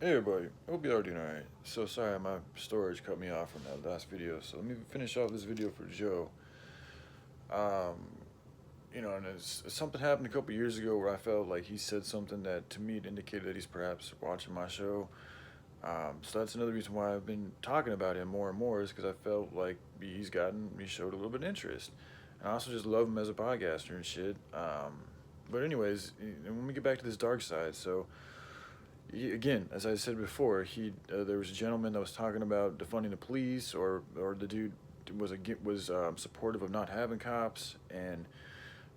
Hey everybody, hope you're all doing alright. So sorry, my storage cut me off from that last video. So let me finish off this video for Joe. Um, and something happened a couple years ago where I felt like he said something that to me it indicated that he's perhaps watching my show. So that's another reason why I've been talking about him more and more is because I felt like he showed a little bit of interest. And I also just love him as a podcaster and shit. But anyways, when we get back to this dark side, so again, as I said before, there was a gentleman that was talking about defunding the police, or the dude was supportive of not having cops, and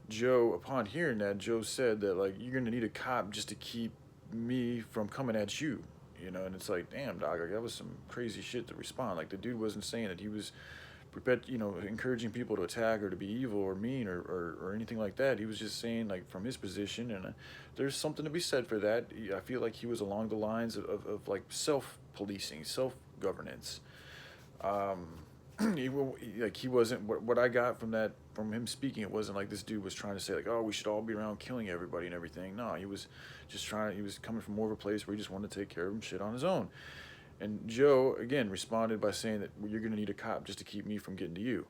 Joe, upon hearing that, Joe said that like you're gonna need a cop just to keep me from coming at you, and it's like, damn, dog, like, that was some crazy shit to respond. Like the dude wasn't saying that he was encouraging people to attack or to be evil or mean or anything like that. He was just saying, like, from his position, and there's something to be said for that. I feel like he was along the lines of like self policing, self governance. Um, he wasn't what I got from that from him speaking. It wasn't like this dude was trying to say like, oh, we should all be around killing everybody and everything. No, he was just trying. He was coming from more of a place where he just wanted to take care of him shit on his own. And Joe, again, responded by saying that, well, you're going to need a cop just to keep me from getting to you.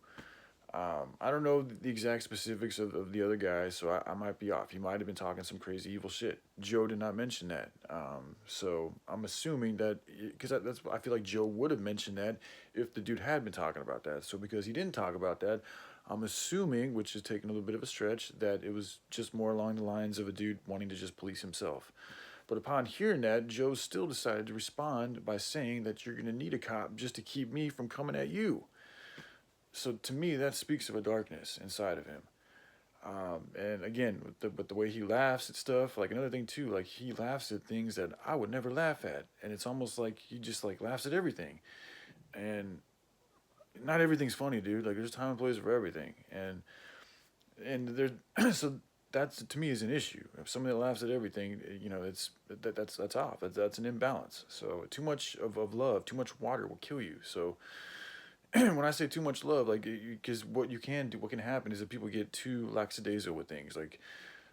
I don't know the exact specifics of the other guy, so I might be off. He might have been talking some crazy evil shit. Joe did not mention that. So I'm assuming that, because I feel like Joe would have mentioned that if the dude had been talking about that. So because he didn't talk about that, I'm assuming, which is taking a little bit of a stretch, that it was just more along the lines of a dude wanting to just police himself. But upon hearing that, Joe still decided to respond by saying that you're going to need a cop just to keep me from coming at you. So to me, that speaks of a darkness inside of him. And again, but the way he laughs at stuff, like another thing too, like he laughs at things that I would never laugh at, and it's almost like he just like laughs at everything. And not everything's funny, dude. Like there's time and place for everything, and there's so that's to me is an issue. If somebody that laughs at everything, it's that's off. That's an imbalance. So too much of love, too much water will kill you. So when I say too much love, like, because what you can do, what can happen is that people get too lackadaisical with things. Like,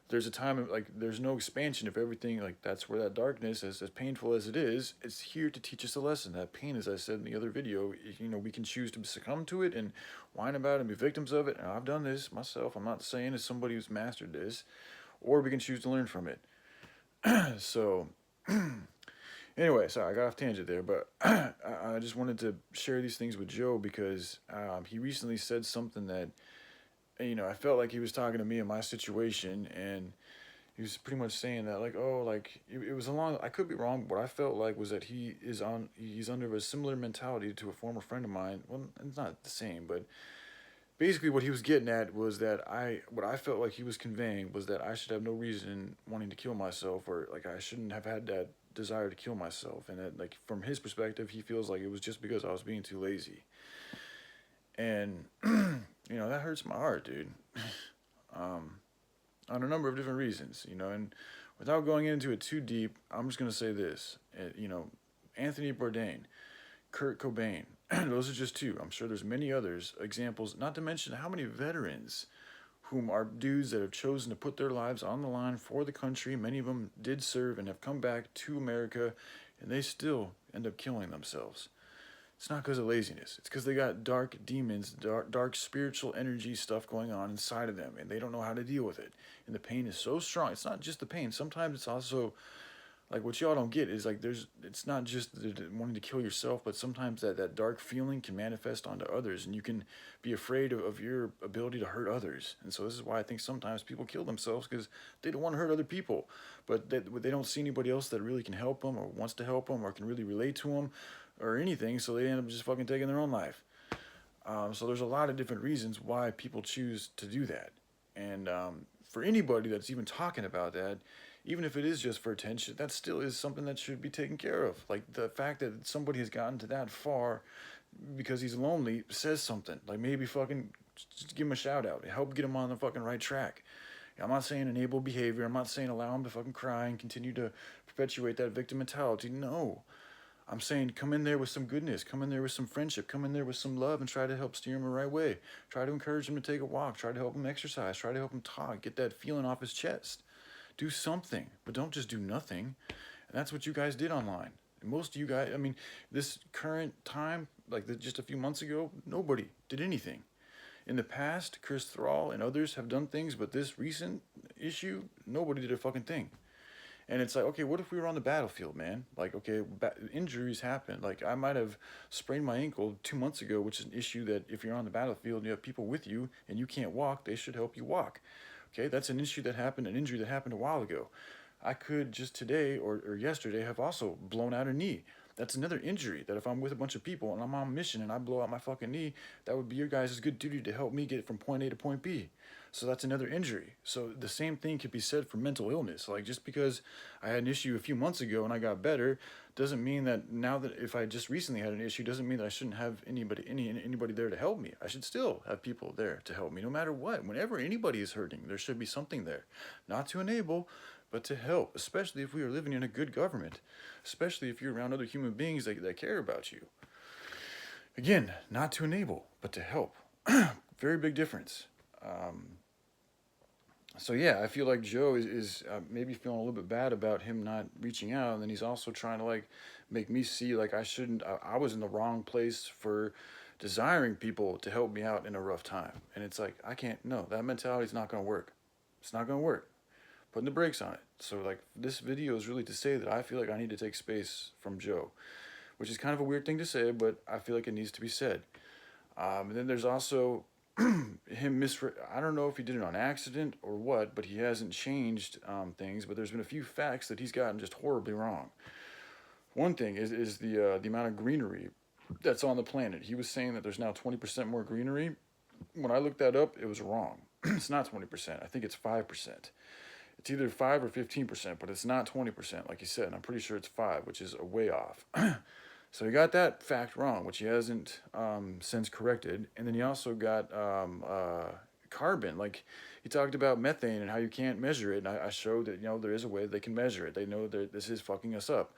there's a time, like, there's no expansion of everything. Like, that's where that darkness, as painful as it is here to teach us a lesson. That pain, as I said in the other video, we can choose to succumb to it and whine about it and be victims of it. And I've done this myself. I'm not saying as somebody who's mastered this, or we can choose to learn from it. So, anyway, sorry, I got off tangent there, but I just wanted to share these things with Joe because he recently said something that, I felt like he was talking to me in my situation, and he was pretty much saying that, like, oh, like, it was along, I could be wrong, but what I felt like was that he's under a similar mentality to a former friend of mine. Well, it's not the same, but basically what he was getting at was that what I felt like he was conveying was that I should have no reason wanting to kill myself, or like I shouldn't have had that desire to kill myself, and that, like, from his perspective, he feels like it was just because I was being too lazy. And that hurts my heart, dude. um, on a number of different reasons, and without going into it too deep, I'm just gonna say this. Anthony Bourdain, Kurt Cobain. Those are just two. I'm sure there's many others examples, not to mention how many veterans whom are dudes that have chosen to put their lives on the line for the country. Many of them did serve and have come back to America, and they still end up killing themselves. It's not because of laziness. It's because they got dark demons, dark spiritual energy stuff going on inside of them, and they don't know how to deal with it. And the pain is so strong. It's not just the pain. Sometimes it's also like what y'all don't get is like it's not just wanting to kill yourself, but sometimes that dark feeling can manifest onto others, and you can be afraid of your ability to hurt others. And so this is why I think sometimes people kill themselves, because they don't want to hurt other people, but they don't see anybody else that really can help them or wants to help them or can really relate to them or anything, so they end up just fucking taking their own life. So there's a lot of different reasons why people choose to do that. And for anybody that's even talking about that, even if it is just for attention, that still is something that should be taken care of. Like the fact that somebody has gotten to that far because he's lonely says something. Like maybe fucking just give him a shout out, help get him on the fucking right track. I'm not saying enable behavior. I'm not saying allow him to fucking cry and continue to perpetuate that victim mentality. No. I'm saying come in there with some goodness, come in there with some friendship, come in there with some love, and try to help steer him the right way. Try to encourage him to take a walk, try to help him exercise, try to help him talk, get that feeling off his chest. Do something, but don't just do nothing. And that's what you guys did online. And most of you guys, I mean, this current time, like just a few months ago, nobody did anything. In the past, Chris Thrall and others have done things, but this recent issue, nobody did a fucking thing. And it's like, okay, what if we were on the battlefield, man? Like, okay, injuries happen. Like, I might have sprained my ankle 2 months ago, which is an issue that if you're on the battlefield and you have people with you and you can't walk, they should help you walk. Okay, that's an issue that happened, an injury that happened a while ago. I could just today or yesterday have also blown out a knee. That's another injury that if I'm with a bunch of people and I'm on a mission and I blow out my fucking knee, that would be your guys' good duty to help me get from point A to point B. So that's another injury. So the same thing could be said for mental illness. Like just because I had an issue a few months ago and I got better doesn't mean that now that if I just recently had an issue doesn't mean that I shouldn't have anybody there to help me. I should still have people there to help me no matter what. Whenever anybody is hurting, there should be something there. Not to enable, but to help, especially if we are living in a good government, especially if you're around other human beings that care about you. Again, not to enable, but to help. Very big difference. So yeah, I feel like Joe is maybe feeling a little bit bad about him not reaching out, and then he's also trying to like make me see like I was in the wrong place for desiring people to help me out in a rough time. And it's like, I can't, no, that mentality's not going to work. It's not going to work. Putting the brakes on it. So like this video is really to say that I feel like I need to take space from Joe, which is kind of a weird thing to say, but I feel like it needs to be said. And then there's also him I don't know if he did it on accident or what, but he hasn't changed things, but there's been a few facts that he's gotten just horribly wrong. One thing is the amount of greenery that's on the planet. He was saying that there's now 20% more greenery. When I looked that up, it was wrong. It's not 20%. I think it's 5%. It's either 5 or 15%, but it's not 20%, like he said. And I'm pretty sure it's 5, which is a way off. So he got that fact wrong, which he hasn't since corrected. And then he also got carbon. Like he talked about methane and how you can't measure it. And I showed that there is a way they can measure it. They know that this is fucking us up.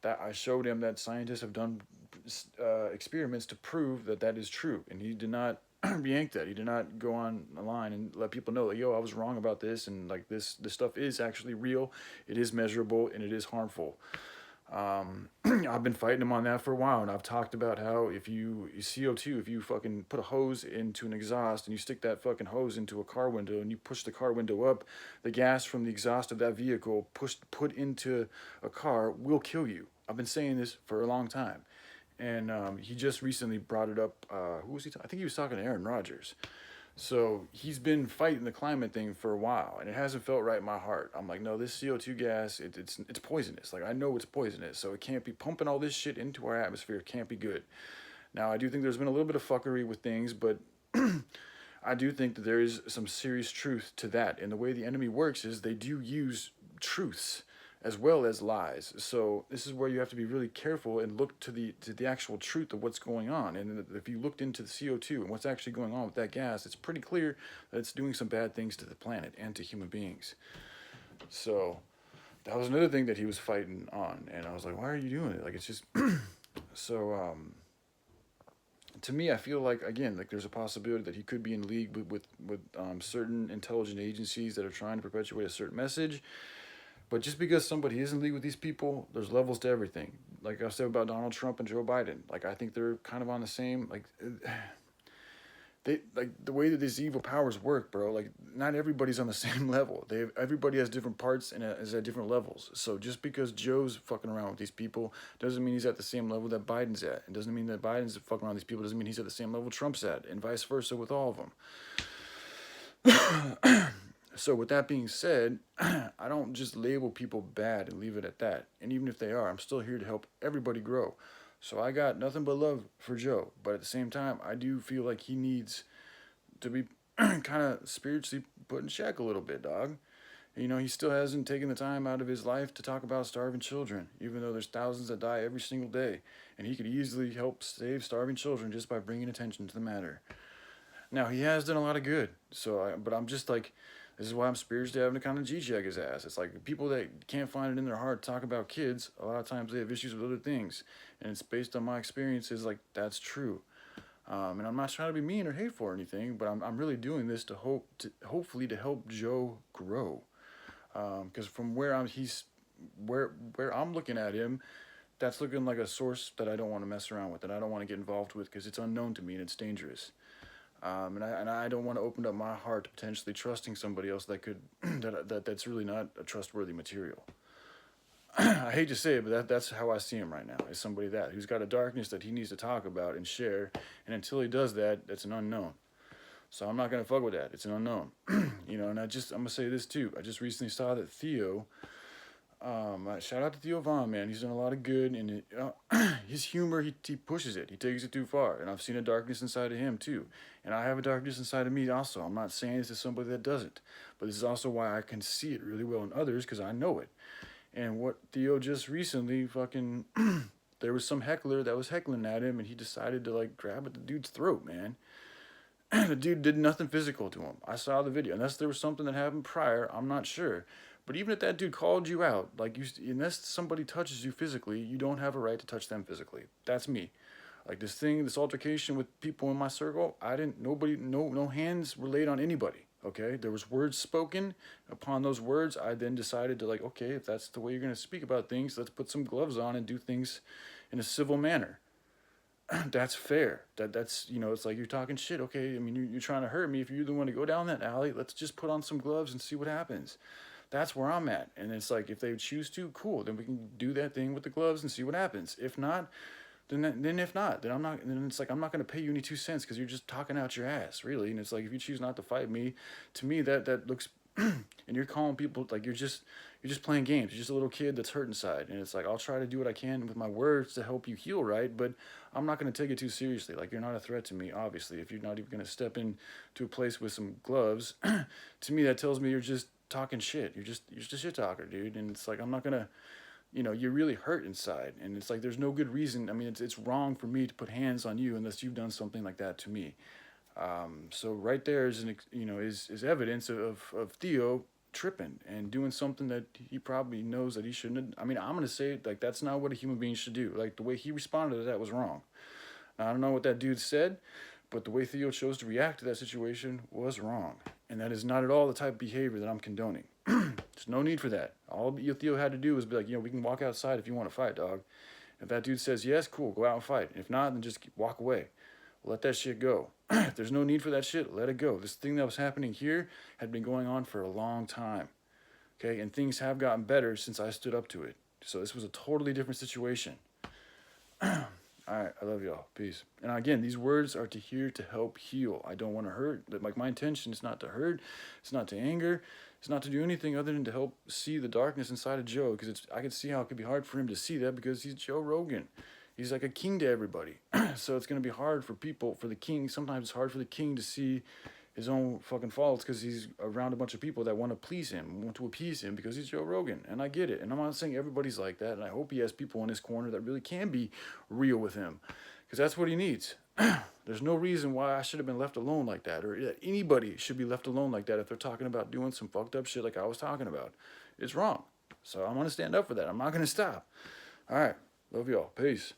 That I showed him that scientists have done experiments to prove that that is true, and he did not yank that. He did not go on the line and let people know, like, yo, I was wrong about this, and like this stuff is actually real, it is measurable, and it is harmful. I've been fighting him on that for a while, and I've talked about how if you CO2, if you fucking put a hose into an exhaust and you stick that fucking hose into a car window and you push the car window up, the gas from the exhaust of that vehicle put into a car will kill you. I've been saying this for a long time. And he just recently brought it up. Who was he? I think he was talking to Aaron Rodgers. So he's been fighting the climate thing for a while, and it hasn't felt right in my heart. I'm like, no, this CO2 gas, it's poisonous. Like, I know it's poisonous, so it can't be pumping all this shit into our atmosphere. It can't be good. Now, I do think there's been a little bit of fuckery with things, but I do think that there is some serious truth to that. And the way the enemy works is they do use truths as well as lies. So this is where you have to be really careful and look to the actual truth of what's going on. And if you looked into the CO2 and what's actually going on with that gas, it's pretty clear that it's doing some bad things to the planet and to human beings. So that was another thing that he was fighting on. And I was like, why are you doing it? Like, it's just... So, to me, I feel like, again, like there's a possibility that he could be in league with certain intelligent agencies that are trying to perpetuate a certain message. But just because somebody is in league with these people, there's levels to everything. Like I said about Donald Trump and Joe Biden. Like, I think they're kind of on the same, like, they, like, the way that these evil powers work, bro, like, not everybody's on the same level. Everybody has different parts and is at different levels. So just because Joe's fucking around with these people doesn't mean he's at the same level that Biden's at. It doesn't mean that Biden's fucking around with these people doesn't mean he's at the same level Trump's at, and vice versa with all of them. So with that being said, I don't just label people bad and leave it at that. And even if they are, I'm still here to help everybody grow. So I got nothing but love for Joe. But at the same time, I do feel like he needs to be kind of spiritually put in check a little bit, dog. He still hasn't taken the time out of his life to talk about starving children, even though there's thousands that die every single day. And he could easily help save starving children just by bringing attention to the matter. Now, he has done a lot of good. But I'm just like... This is why I'm spiritually having to kind of G-check his ass. It's like people that can't find it in their heart to talk about kids, a lot of times they have issues with other things. And it's based on my experiences, like, that's true. And I'm not trying to be mean or hateful or anything, but I'm really doing this hopefully to help Joe grow. Because from where I'm looking at him, that's looking like a source that I don't want to mess around with, that I don't want to get involved with, because it's unknown to me and it's dangerous. And I don't want to open up my heart to potentially trusting somebody else that could that's really not a trustworthy material. I hate to say it, but that's how I see him right now. Is somebody who's got a darkness that he needs to talk about and share, and until he does that, that's an unknown. So I'm not gonna fuck with that. It's an unknown, you know. And I'm gonna say this too. I just recently saw that Theo. Shout out to Theo Von, man. He's done a lot of good, and his humor, he pushes it. He takes it too far, and I've seen a darkness inside of him too, and I have a darkness inside of me also. I'm not saying this is somebody that doesn't, but this is also why I can see it really well in others, because I know it. And what Theo just recently fucking, there was some heckler that was heckling at him, and he decided to like grab at the dude's throat, man. The dude did nothing physical to him. I saw the video. Unless there was something that happened prior, I'm not sure. But even if that dude called you out, like unless somebody touches you physically, you don't have a right to touch them physically. That's me. Like this altercation with people in my circle, no hands were laid on anybody. Okay, there was words spoken. Upon those words, I then decided to like, okay, if that's the way you're gonna speak about things, let's put some gloves on and do things in a civil manner. That's fair. That's you know, it's like you're talking shit. Okay, I mean you're trying to hurt me. If you're the one to go down that alley, let's just put on some gloves and see what happens. That's where I'm at. And it's like if they choose to, cool. Then we can do that thing with the gloves and see what happens. If not, then if not, then I'm not. Then it's like I'm not gonna pay you any 2 cents because you're just talking out your ass, really. And it's like if you choose not to fight me, to me that looks. And you're calling people like you're just playing games. You're just a little kid that's hurt inside. And it's like I'll try to do what I can with my words to help you heal, right? But I'm not gonna take it too seriously. Like you're not a threat to me, obviously. If you're not even gonna step into a place with some gloves, to me that tells me you're just talking shit. You're just a shit talker, dude. And it's like I'm not gonna, you know, you're really hurt inside, and it's like there's no good reason. I mean, it's wrong for me to put hands on you unless you've done something like that to me. So right there is is evidence of Theo tripping and doing something that he probably knows that he shouldn't have. I mean, I'm gonna say it like that's not what a human being should do. Like the way he responded to that was wrong. Now, I don't know what that dude said, but the way Theo chose to react to that situation was wrong. And that is not at all the type of behavior that I'm condoning. There's no need for that. All Theo had to do was be like, we can walk outside if you want to fight, dog. If that dude says yes, cool, go out and fight. If not, then just walk away. Let that shit go. If there's no need for that shit, let it go. This thing that was happening here had been going on for a long time. Okay, and things have gotten better since I stood up to it. So this was a totally different situation. All right, I love y'all. Peace. And again, these words are here to help heal. I don't want to hurt. Like my intention is not to hurt. It's not to anger. It's not to do anything other than to help see the darkness inside of Joe. Because I can see how it could be hard for him to see that because he's Joe Rogan. He's like a king to everybody. So it's going to be hard for the king. Sometimes it's hard for the king to see his own fucking faults because he's around a bunch of people that want to please him, want to appease him because he's Joe Rogan. And I get it. And I'm not saying everybody's like that. And I hope he has people in his corner that really can be real with him because that's what he needs. There's no reason why I should have been left alone like that or that anybody should be left alone like that if they're talking about doing some fucked up shit like I was talking about. It's wrong. So I'm going to stand up for that. I'm not going to stop. All right. Love y'all. Peace.